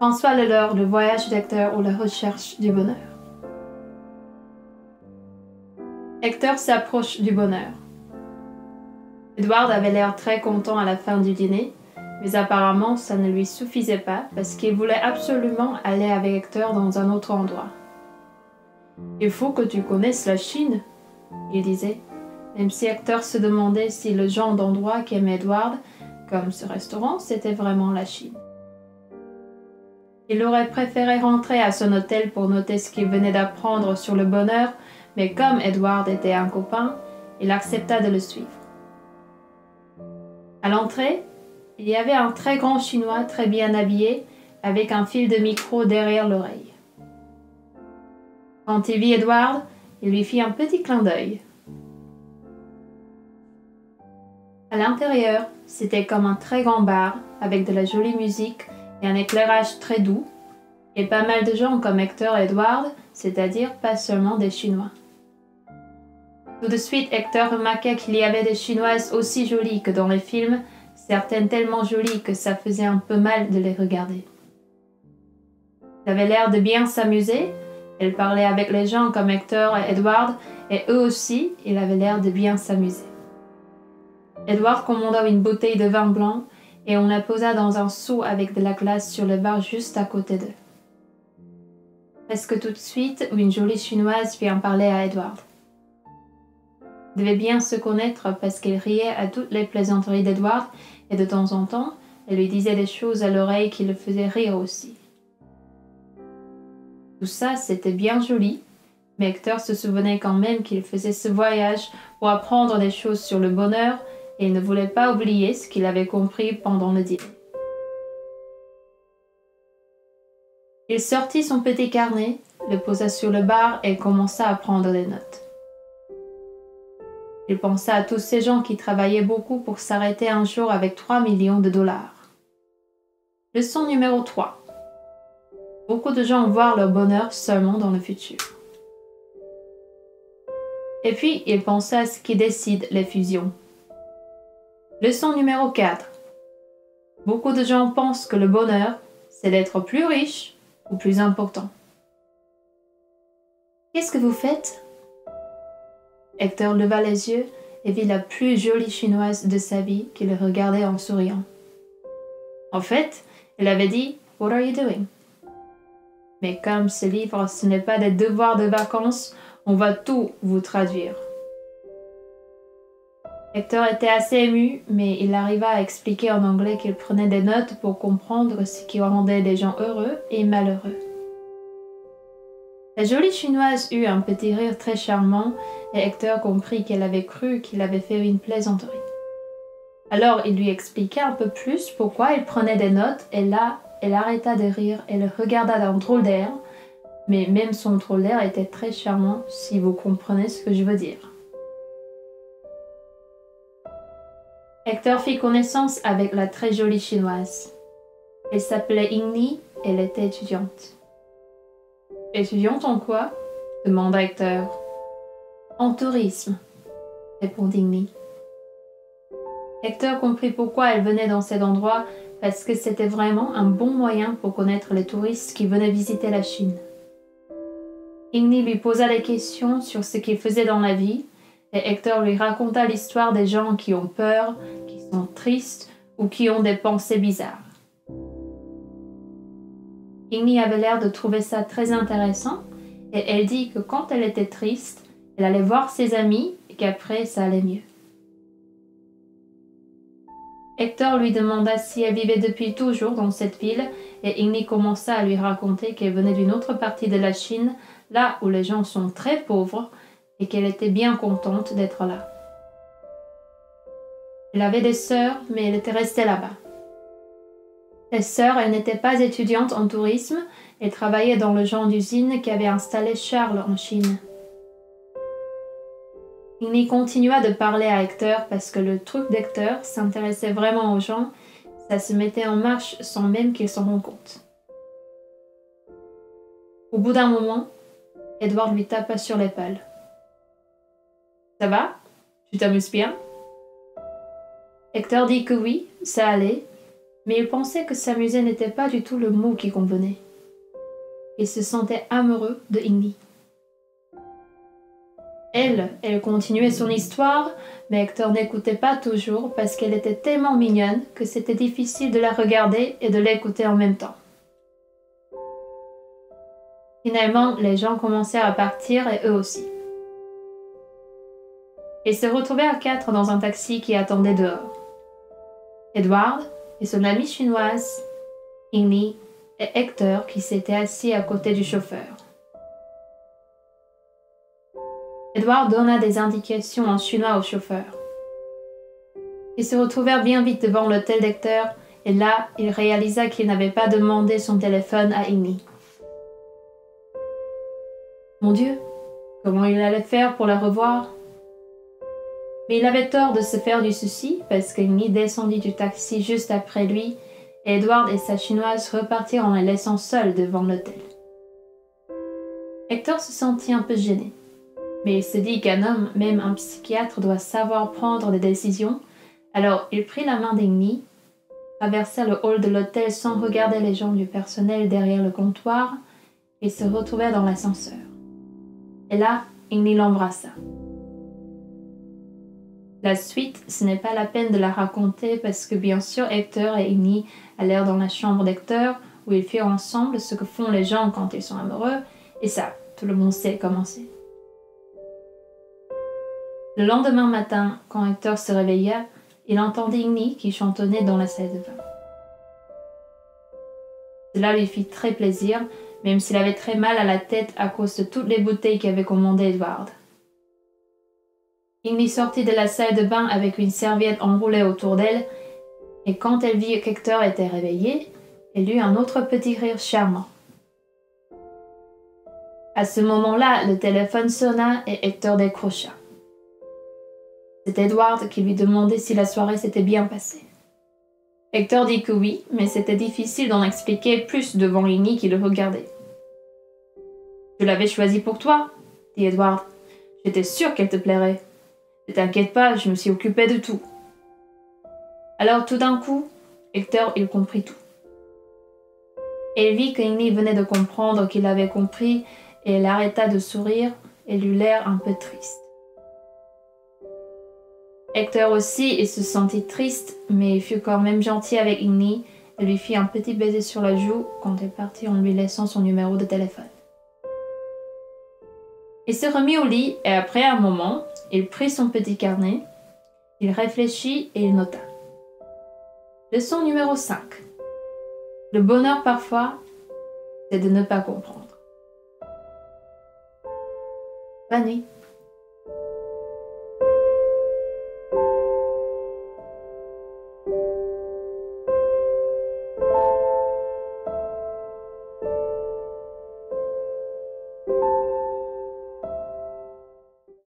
François Leleur, le voyage d'Hector ou la recherche du bonheur. Hector s'approche du bonheur. Edward avait l'air très content à la fin du dîner, mais apparemment ça ne lui suffisait pas parce qu'il voulait absolument aller avec Hector dans un autre endroit. « Il faut que tu connaisses la Chine », il disait, même si Hector se demandait si le genre d'endroit qu'aimait Edward, comme ce restaurant, c'était vraiment la Chine. Il aurait préféré rentrer à son hôtel pour noter ce qu'il venait d'apprendre sur le bonheur, mais comme Edward était un copain, il accepta de le suivre. À l'entrée, il y avait un très grand Chinois très bien habillé, avec un fil de micro derrière l'oreille. Quand il vit Edward, il lui fit un petit clin d'œil. À l'intérieur, c'était comme un très grand bar, avec de la jolie musique et un éclairage très doux, et pas mal de gens comme Hector et Edward, c'est-à-dire pas seulement des Chinois. Tout de suite, Hector remarqua qu'il y avait des Chinoises aussi jolies que dans les films, certaines tellement jolies que ça faisait un peu mal de les regarder. Elle avait l'air de bien s'amuser, elle parlait avec les gens comme Hector et Edward, et eux aussi, il avait l'air de bien s'amuser. Edward commanda une bouteille de vin blanc, et on la posa dans un seau avec de la glace sur le bar juste à côté d'eux. Presque tout de suite, une jolie Chinoise vient parler à Edward. Ils devaient bien se connaître parce qu'elle riait à toutes les plaisanteries d'Edward et de temps en temps, elle lui disait des choses à l'oreille qui le faisaient rire aussi. Tout ça, c'était bien joli, mais Hector se souvenait quand même qu'il faisait ce voyage pour apprendre des choses sur le bonheur et il ne voulait pas oublier ce qu'il avait compris pendant le dîner. Il sortit son petit carnet, le posa sur le bar et commença à prendre des notes. Il pensa à tous ces gens qui travaillaient beaucoup pour s'arrêter un jour avec 3 millions de dollars. Leçon numéro 3. Beaucoup de gens voient leur bonheur seulement dans le futur. Et puis, il pensa à ce qui décide les fusions. Leçon numéro 4. Beaucoup de gens pensent que le bonheur, c'est d'être plus riche ou plus important. Qu'est-ce que vous faites ? Hector leva les yeux et vit la plus jolie Chinoise de sa vie qui le regardait en souriant. En fait, elle avait dit « What are you doing ?» Mais comme ce livre, ce n'est pas des devoirs de vacances, on va tout vous traduire. Hector était assez ému, mais il arriva à expliquer en anglais qu'il prenait des notes pour comprendre ce qui rendait les gens heureux et malheureux. La jolie Chinoise eut un petit rire très charmant et Hector comprit qu'elle avait cru qu'il avait fait une plaisanterie. Alors il lui expliqua un peu plus pourquoi il prenait des notes et là, elle arrêta de rire et le regarda d'un drôle d'air, mais même son drôle d'air était très charmant si vous comprenez ce que je veux dire. Hector fit connaissance avec la très jolie Chinoise. Elle s'appelait Yingli et elle était étudiante. « Étudiante en quoi ?» demanda Hector. « En tourisme », répondit Yingli. Hector comprit pourquoi elle venait dans cet endroit parce que c'était vraiment un bon moyen pour connaître les touristes qui venaient visiter la Chine. Yingli lui posa des questions sur ce qu'il faisait dans la vie et Hector lui raconta l'histoire des gens qui ont peur, qui sont tristes ou qui ont des pensées bizarres. Yingli avait l'air de trouver ça très intéressant et elle dit que quand elle était triste, elle allait voir ses amis et qu'après ça allait mieux. Hector lui demanda si elle vivait depuis toujours dans cette ville et Yingli commença à lui raconter qu'elle venait d'une autre partie de la Chine, là où les gens sont très pauvres et qu'elle était bien contente d'être là. Elle avait des sœurs, mais elle était restée là-bas. Les sœurs, elles n'étaient pas étudiantes en tourisme, elles travaillaient dans le genre d'usine qu'avait installé Charles en Chine. Yingli continua de parler à Hector parce que le truc d'Hector s'intéressait vraiment aux gens, ça se mettait en marche sans même qu'il s'en rende compte. Au bout d'un moment, Edward lui tapa sur l'épaule. « Ça va ? Tu t'amuses bien ?» Hector dit que oui, ça allait, Mais il pensait que s'amuser n'était pas du tout le mot qui convenait. Il se sentait amoureux de Igni. Elle continuait son histoire, mais Hector n'écoutait pas toujours parce qu'elle était tellement mignonne que c'était difficile de la regarder et de l'écouter en même temps. Finalement, les gens commencèrent à partir et eux aussi. Ils se retrouvaient à 4 dans un taxi qui attendait dehors. Edward et son amie chinoise, Igni et Hector qui s'étaient assis à côté du chauffeur. Edward donna des indications en chinois au chauffeur. Ils se retrouvèrent bien vite devant l'hôtel d'Hector et là, il réalisa qu'il n'avait pas demandé son téléphone à Igni. Mon Dieu, comment il allait faire pour la revoir? Mais il avait tort de se faire du souci parce qu'Igni descendit du taxi juste après lui et Edward et sa chinoise repartirent en la laissant seule devant l'hôtel. Hector se sentit un peu gêné. Mais il se dit qu'un homme, même un psychiatre, doit savoir prendre des décisions, alors il prit la main d'Igni, traversa le hall de l'hôtel sans regarder les gens du personnel derrière le comptoir et se retrouva dans l'ascenseur. Et là, Igni l'embrassa. La suite, ce n'est pas la peine de la raconter parce que bien sûr Hector et Igni allèrent dans la chambre d'Hector où ils firent ensemble ce que font les gens quand ils sont amoureux, et ça, tout le monde sait comment c'est. Le lendemain matin, quand Hector se réveilla, il entendit Igni qui chantonnait dans la salle de bain. Cela lui fit très plaisir, même s'il avait très mal à la tête à cause de toutes les bouteilles qu'avait commandées Edward. Igni sortit de la salle de bain avec une serviette enroulée autour d'elle, et quand elle vit qu'Hector était réveillé, elle eut un autre petit rire charmant. À ce moment-là, le téléphone sonna et Hector décrocha. C'était Edward qui lui demandait si la soirée s'était bien passée. Hector dit que oui, mais c'était difficile d'en expliquer plus devant Igni qui le regardait. « Je l'avais choisie pour toi, » dit Edward. « J'étais sûre qu'elle te plairait. Ne t'inquiète pas, je me suis occupée de tout. » Alors tout d'un coup, Hector il comprit tout. Elle vit qu'Igni venait de comprendre qu'il avait compris et elle arrêta de sourire et eut l'air un peu triste. Hector aussi, il se sentit triste, mais il fut quand même gentil avec Igni et lui fit un petit baiser sur la joue quand elle partit en lui laissant son numéro de téléphone. Il se remit au lit et après un moment, il prit son petit carnet, il réfléchit et il nota. Leçon numéro 5. Le bonheur parfois, c'est de ne pas comprendre. Bonne nuit.